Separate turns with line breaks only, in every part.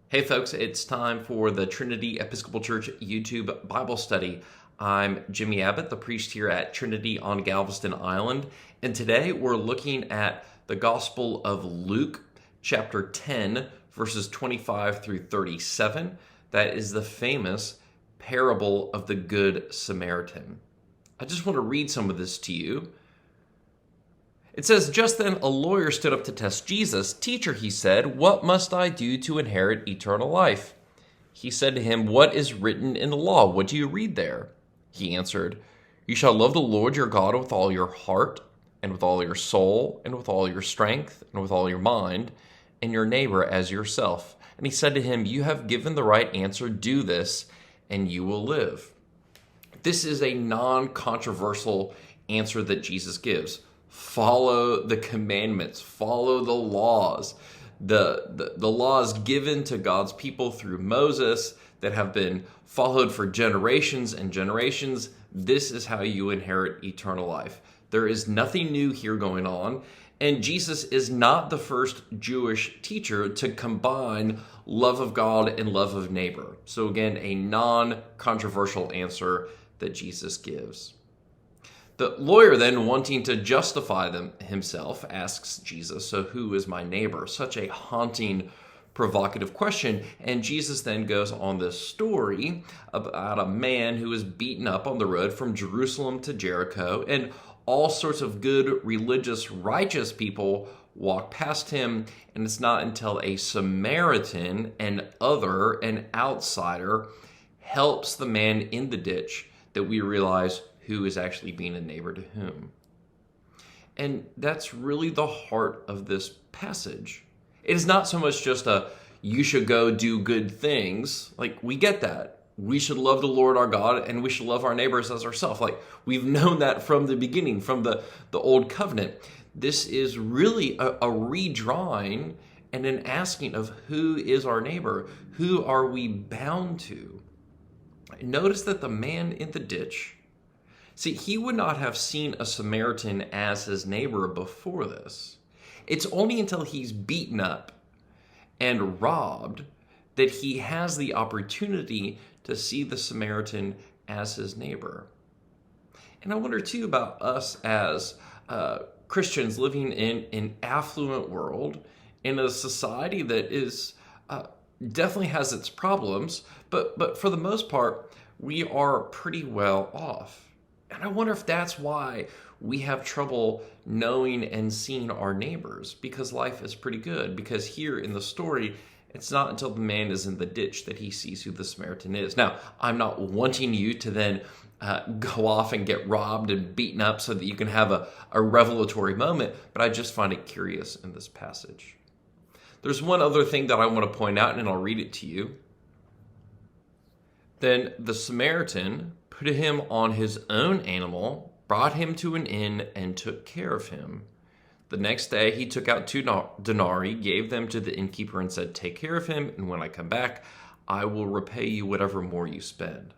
Hey folks, it's time for the Trinity Episcopal Church YouTube Bible study. I'm Jimmy Abbott, the priest here at Trinity on Galveston Island, and today we're looking at the Gospel of Luke, chapter 10, verses 25 through 37. That is the famous parable of the Good Samaritan. I just want to read some of this to you. It says, "Just then a lawyer stood up to test Jesus. 'Teacher,' he said, 'what must I do to inherit eternal life?' He said to him, 'What is written in the law? What do you read there?' He answered, 'You shall love the Lord your God with all your heart, and with all your soul, and with all your strength, and with all your mind, and your neighbor as yourself.' And he said to him, 'You have given the right answer. Do this, and you will live.'" This is a non-controversial answer that Jesus gives. Follow the commandments, follow the laws, the laws given to God's people through Moses that have been followed for generations and generations. This is how you inherit eternal life. There is nothing new here going on, and Jesus is not the first Jewish teacher to combine love of God and love of neighbor. So again, a non-controversial answer that Jesus gives. The lawyer then, wanting to justify himself, asks Jesus, "So who is my neighbor?" Such a haunting, provocative question. And Jesus then goes on this story about a man who was beaten up on the road from Jerusalem to Jericho, and all sorts of good, religious, righteous people walk past him. And it's not until a Samaritan, an outsider, helps the man in the ditch that we realize who is actually being a neighbor to whom. And that's really the heart of this passage. It is not so much just you should go do good things. Like, we get that. We should love the Lord our God, and we should love our neighbors as ourselves. Like, we've known that from the beginning, from the old covenant. This is really a redrawing and an asking of who is our neighbor? Who are we bound to? Notice that the man in the ditch, see, he would not have seen a Samaritan as his neighbor before this. It's only until he's beaten up and robbed that he has the opportunity to see the Samaritan as his neighbor. And I wonder too about us as Christians living in an affluent world, in a society that is definitely has its problems, but for the most part, we are pretty well off. And I wonder if that's why we have trouble knowing and seeing our neighbors, because life is pretty good. Because here in the story, it's not until the man is in the ditch that he sees who the Samaritan is. Now, I'm not wanting you to then go off and get robbed and beaten up so that you can have a revelatory moment, but I just find it curious in this passage. There's one other thing that I want to point out, and I'll read it to you. "Then the Samaritan put him on his own animal, brought him to an inn, and took care of him. The next day he took out 2 denarii, gave them to the innkeeper, and said, 'Take care of him, and when I come back, I will repay you whatever more you spend.'"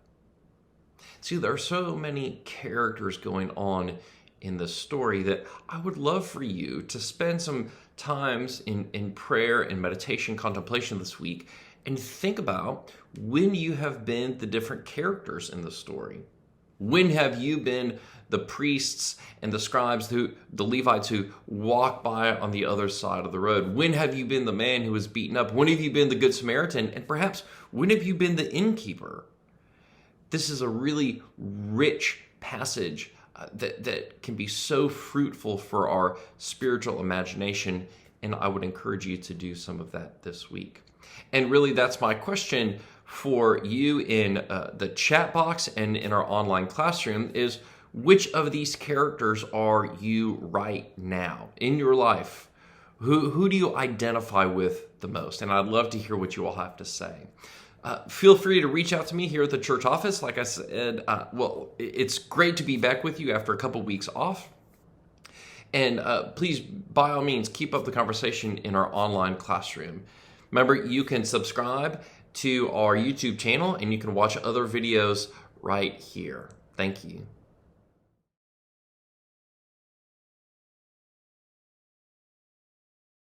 See, there are so many characters going on in this story that I would love for you to spend some times in prayer and meditation, contemplation this week, and think about when you have been the different characters in the story. When have you been the priests and the scribes, the Levites who walk by on the other side of the road? When have you been the man who was beaten up? When have you been the Good Samaritan? And perhaps when have you been the innkeeper? This is a really rich passage that can be so fruitful for our spiritual imagination, and I would encourage you to do some of that this week. And really, that's my question for you in the chat box and in our online classroom is, which of these characters are you right now in your life? Who do you identify with the most? And I'd love to hear what you all have to say. Feel free to reach out to me here at the church office. Like I said, it's great to be back with you after a couple weeks off. And please, by all means, keep up the conversation in our online classroom. Remember, you can subscribe to our YouTube channel and you can watch other videos right here. Thank you.